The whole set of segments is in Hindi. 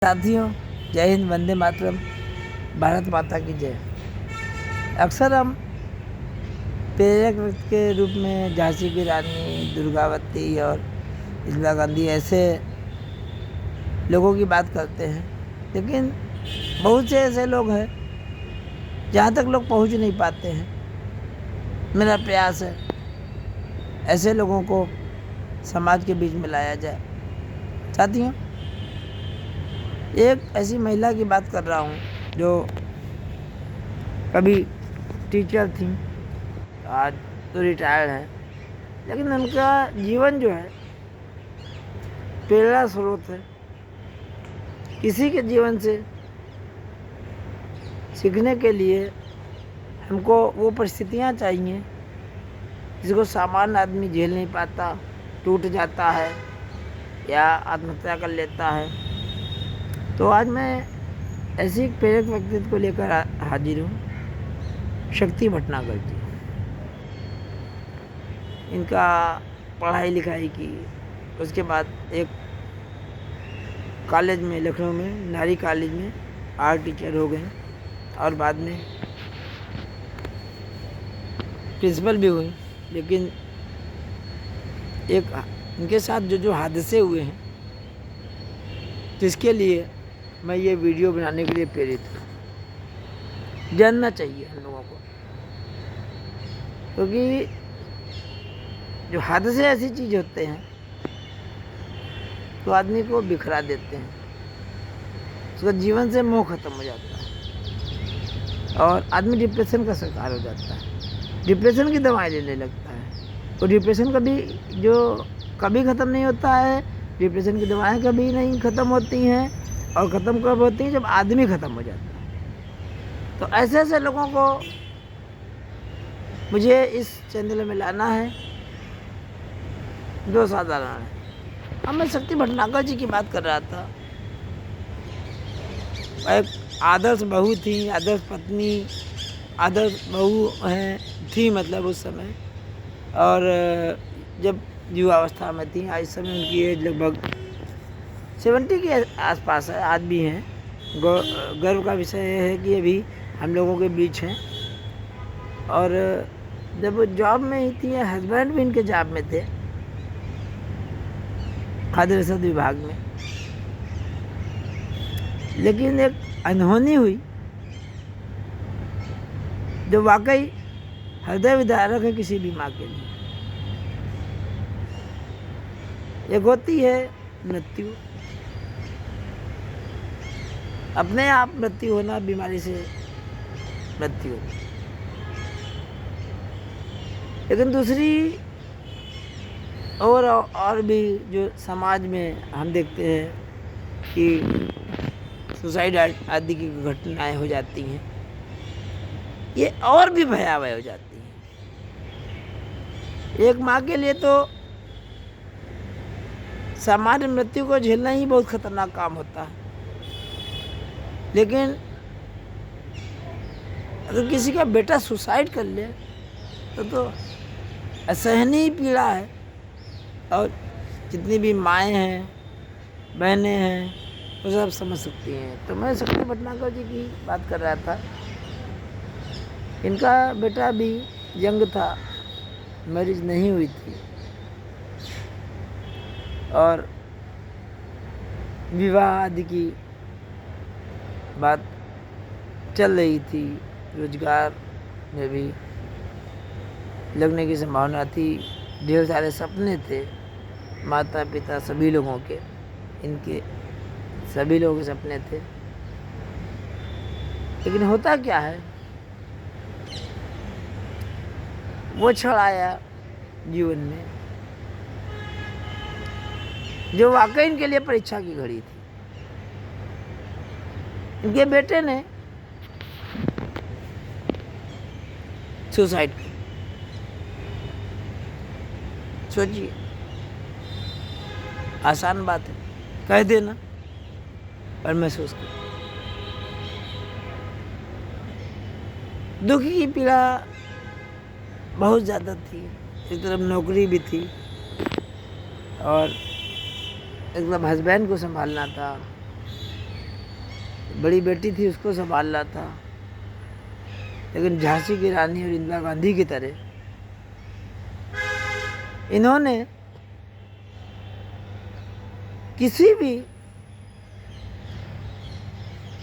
साथियों, जय हिंद, वंदे मातरम, भारत माता की जय। अक्सर हम प्रेरक व्यक्ति के रूप में झांसी की रानी, दुर्गावती और इंदिरा गांधी ऐसे लोगों की बात करते हैं, लेकिन बहुत से ऐसे लोग हैं जहाँ तक लोग पहुँच नहीं पाते हैं। मेरा प्रयास है ऐसे लोगों को समाज के बीच में लाया जाए। साथियों, एक ऐसी महिला की बात कर रहा हूँ जो कभी टीचर थी, आज तो रिटायर्ड है, लेकिन उनका जीवन जो है प्रेरणा स्रोत है। किसी के जीवन से सीखने के लिए हमको वो परिस्थितियाँ चाहिए जिसको सामान्य आदमी झेल नहीं पाता, टूट जाता है या आत्महत्या कर लेता है। तो आज मैं ऐसी एक प्रेरक व्यक्तित्व को लेकर हाजिर हूँ, शक्ति भटनागर जी। इनका पढ़ाई लिखाई की, उसके बाद एक कॉलेज में, लखनऊ में नारी कॉलेज में आर्ट टीचर हो गए और बाद में प्रिंसिपल भी हुई। लेकिन एक इनके साथ जो हादसे हुए हैं, जिसके लिए मैं ये वीडियो बनाने के लिए प्रेरित हूँ। जानना चाहिए हम लोगों को, क्योंकि जो हादसे ऐसी चीज़ होते हैं तो आदमी को बिखरा देते हैं, उसका जीवन से मोह खत्म हो जाता है और आदमी डिप्रेशन का शिकार हो जाता है। डिप्रेशन की दवाएं लेने लगता है, तो डिप्रेशन कभी ख़त्म नहीं होता है। डिप्रेशन की दवाएं कभी नहीं ख़त्म होती हैं, और ख़त्म कब होती हैं? जब आदमी ख़त्म हो जाता है। तो ऐसे ऐसे लोगों को मुझे इस चैनल में लाना है जो साधारण है। अब मैं शक्ति भटनागर जी की बात कर रहा था। एक आदर्श बहू थी, आदर्श पत्नी, आदर्श बहू थी मतलब उस समय, और जब युवावस्था में थी। आज समय उनकी एज लगभग 70 के आसपास है, आज भी हैं। गर्व का विषय है कि अभी हम लोगों के बीच हैं। और जब वो जॉब में ही थी, हस्बैंड भी इनके जॉब में थे, खाद्य रसद विभाग में। लेकिन एक अनहोनी हुई जो वाकई हृदय विदारक है किसी भी माँ के लिए। एक होती है मृत्यु, अपने आप मृत्यु होना, बीमारी से मृत्यु। लेकिन दूसरी और भी जो समाज में हम देखते हैं कि सुसाइड आदि की घटनाएं हो जाती हैं, ये और भी भयावह हो जाती हैं। एक माँ के लिए तो सामान्य मृत्यु को झेलना ही बहुत खतरनाक काम होता है, लेकिन अगर किसी का बेटा सुसाइड कर ले तो असहनीय पीड़ा है। और जितनी भी माएँ हैं, बहनें हैं, वो सब समझ सकती हैं। तो मैं शक्ति भटनागर जी की बात कर रहा था। इनका बेटा भी यंग था, मैरिज नहीं हुई थी, और विवाह आदि की बात चल रही थी। रोजगार में भी लगने की संभावना थी, ढेर सारे सपने थे माता पिता सभी लोगों के, इनके सभी लोगों के सपने थे। लेकिन होता क्या है, वो क्षण आया जीवन में जो वाकई इनके लिए परीक्षा की घड़ी थी। इनके बेटे ने सुसाइड किया। सोचिए, आसान बात है कह देना, पर महसूस कर। दुख की पीड़ा बहुत ज़्यादा थी। एक तरफ नौकरी भी थी और एक तरफ हस्बैंड को संभालना था, बड़ी बेटी थी उसको संभाल रहा था, लेकिन झांसी की रानी और इंदिरा गांधी की तरह इन्होंने किसी भी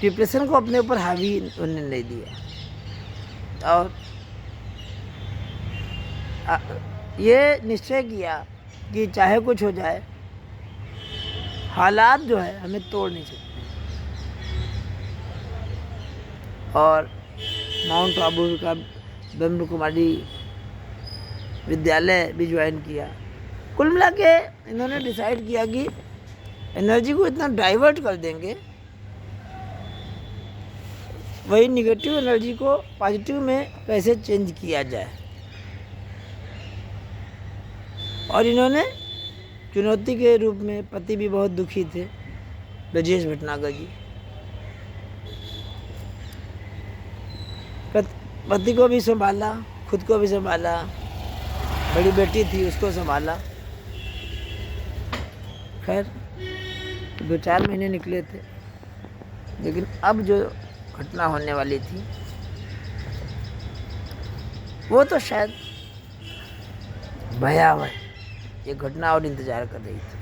डिप्रेशन को अपने ऊपर हावी होने नहीं दिया और ये निश्चय किया कि चाहे कुछ हो जाए, हालात जो है हमें तोड़ नहीं सकते। और माउंट आबू का ब्रह्म कुमारी विद्यालय भी ज्वाइन किया। कुल मिला के इन्होंने डिसाइड किया कि एनर्जी को इतना डाइवर्ट कर देंगे, वही निगेटिव एनर्जी को पॉजिटिव में कैसे चेंज किया जाए। और इन्होंने चुनौती के रूप में, पति भी बहुत दुखी थे ब्रजेश भटनागर जी, पति को भी संभाला, खुद को भी संभाला, बड़ी बेटी थी उसको संभाला। खैर 2-4 महीने निकले थे, लेकिन अब जो घटना होने वाली थी वो तो शायद भयावह ये घटना और इंतजार कर रही थी।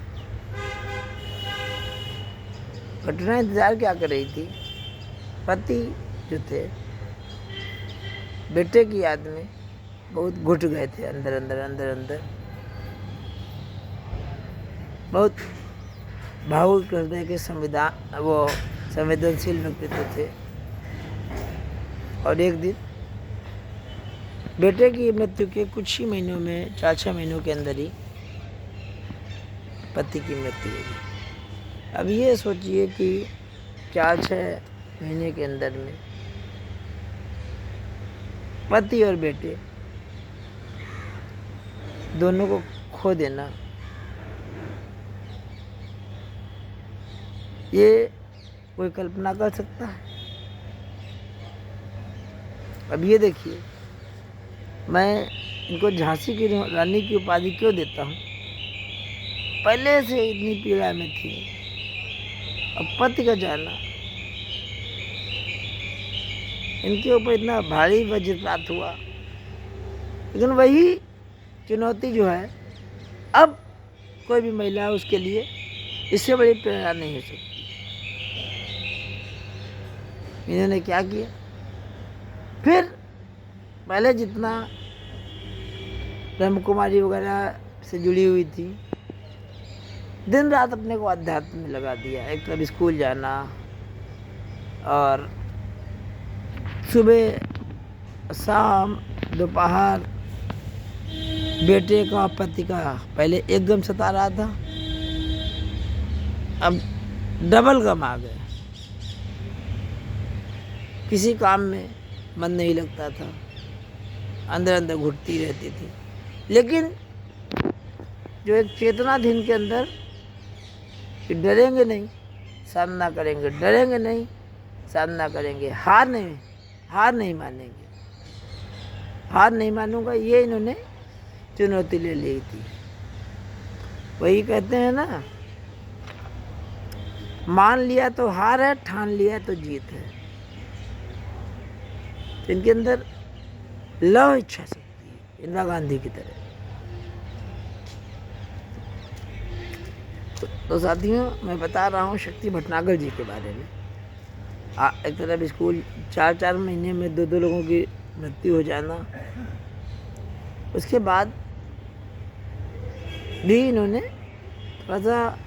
घटना इंतजार क्या कर रही थी? पति जो थे बेटे की याद में बहुत घुट गए थे अंदर अंदर। बहुत भावुक हृदय के संवेदनशील व्यक्तित्व थे। और एक दिन बेटे की मृत्यु के कुछ ही महीनों में, 4-6 महीनों के अंदर ही पति की मृत्यु होगी। अब ये सोचिए कि 4-6 महीने के अंदर में पति और बेटे दोनों को खो देना, ये कोई कल्पना कर सकता है? अब ये देखिए, मैं इनको झांसी की रानी की उपाधि क्यों देता हूँ? पहले से इतनी पीड़ा में थी, अब पति का जाना, इनके ऊपर इतना भारी वज्रपात हुआ। लेकिन वही चुनौती जो है, अब कोई भी महिला उसके लिए इससे बड़ी प्रेरणा नहीं हो सकती। इन्होंने क्या किया? फिर पहले जितना ब्रह्म कुमारी वगैरह से जुड़ी हुई थी, दिन रात अपने को अध्यात्म में लगा दिया। एक तरफ स्कूल जाना और सुबह शाम दोपहर बेटे का, पति का पहले एक गम सता रहा था, अब डबल गम आ गए। किसी काम में मन नहीं लगता था, अंदर घुटती रहती थी। लेकिन जो एक चेतना थी इनके अंदर कि डरेंगे नहीं, सामना करेंगे, डरेंगे नहीं, सामना करेंगे, हार नहीं मानेंगे, हार नहीं मानूंगा, ये इन्होंने चुनौती ले ली थी। वही कहते हैं ना, मान लिया तो हार है, ठान लिया तो जीत है। तो इनके अंदर लव इच्छा शक्ति है, इंदिरा गांधी की तरह। तो साथियों, मैं बता रहा हूँ शक्ति भटनागर जी के बारे में। एक तरफ स्कूल 4-4 महीने में 2-2 लोगों की मृत्यु हो जाना, उसके बाद भी इन्होंने थोड़ा सा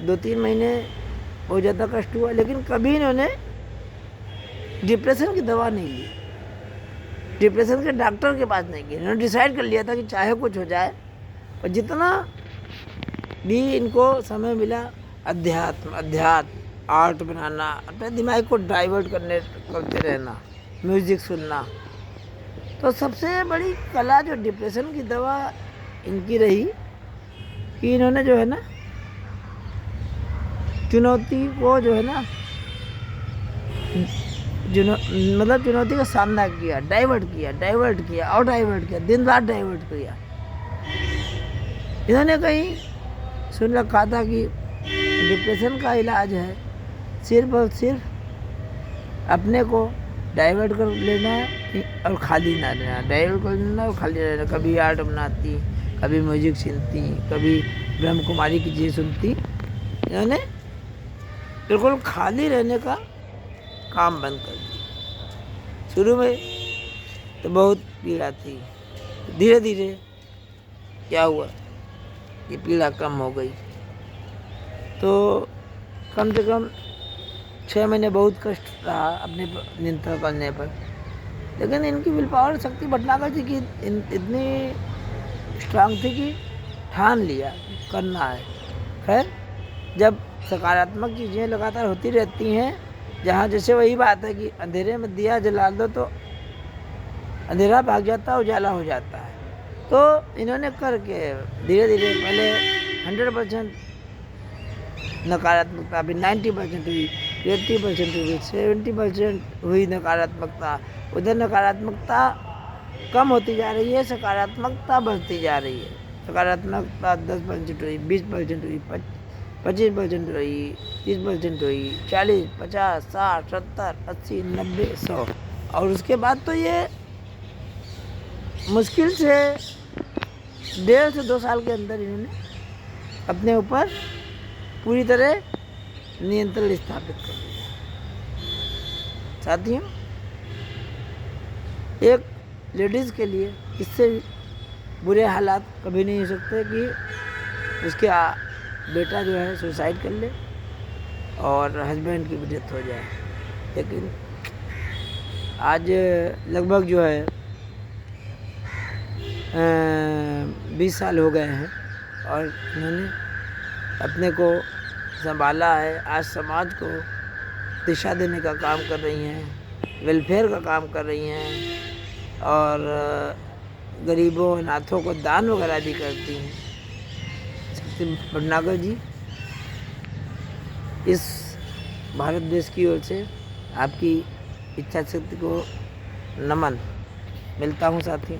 2-3 महीने बहुत ज़्यादा कष्ट हुआ, लेकिन कभी इन्होंने डिप्रेशन की दवा नहीं ली, डिप्रेशन के डॉक्टर के पास नहीं गए। इन्होंने डिसाइड कर लिया था कि चाहे कुछ हो जाए, और जितना भी इनको समय मिला अध्यात्म, आर्ट बनाना, अपने दिमाग को डाइवर्ट करते रहना, म्यूज़िक सुनना। तो सबसे बड़ी कला जो डिप्रेशन की दवा इनकी रही कि इन्होंने जो है ना, चुनौती को जो है ना, मतलब चुनौती का सामना किया, डाइवर्ट किया, दिन रात डाइवर्ट किया। इन्होंने कहीं सुन रखा था कि डिप्रेशन का इलाज है सिर्फ और सिर्फ अपने को डाइवर्ट कर लेना है और खाली ना रहना, डाइवर्ट कर लेना और खाली रहना। कभी आर्ट बनाती, कभी म्यूजिक सुनती, कभी ब्रह्म कुमारी की चीज़ सुनती, इन्होंने बिल्कुल खाली रहने का काम बंद कर दिया। शुरू में तो बहुत पीड़ा थी, धीरे धीरे क्या हुआ, ये पीड़ा कम हो गई। तो कम से कम 6 महीने बहुत कष्ट रहा अपने नियंत्रण करने पर, लेकिन इनकी विल पावर शक्ति भटनागर जी की इतनी स्ट्रांग थी कि ठान लिया करना है। खैर, जब सकारात्मक चीज़ें लगातार होती रहती हैं, जहाँ जैसे वही बात है कि अंधेरे में दिया जला दो तो अंधेरा भाग जाता है, उजाला हो जाता है। तो इन्होंने करके धीरे धीरे पहले 100% नकारात्मकता, अभी 90% हुई, 80% हुई, 70% हुई नकारात्मकता। उधर नकारात्मकता कम होती जा रही है, सकारात्मकता बढ़ती जा रही है। सकारात्मकता 10% हुई, 20% हुई, 25% हुई, 30% हुई, 40, 50, 60, 70, 80, 90, 100। और उसके बाद तो ये मुश्किल से 1.5 से 2 साल के अंदर इन्होंने अपने ऊपर पूरी तरह नियंत्रण स्थापित कर दिया। साथियों, एक लेडीज़ के लिए इससे बुरे हालात कभी नहीं हो सकते कि उसके बेटा जो है सुसाइड कर ले और हस्बैंड की भी डेथ हो जाए। लेकिन आज लगभग जो है 20 साल हो गए हैं और इन्होंने अपने को संभाला है। आज समाज को दिशा देने का काम कर रही हैं, वेलफेयर का काम कर रही हैं और गरीबों अनाथों को दान वगैरह भी करती हैं। शक्ति भटनागर जी, इस भारत देश की ओर से आपकी इच्छा शक्ति को नमन। मिलता हूँ साथी।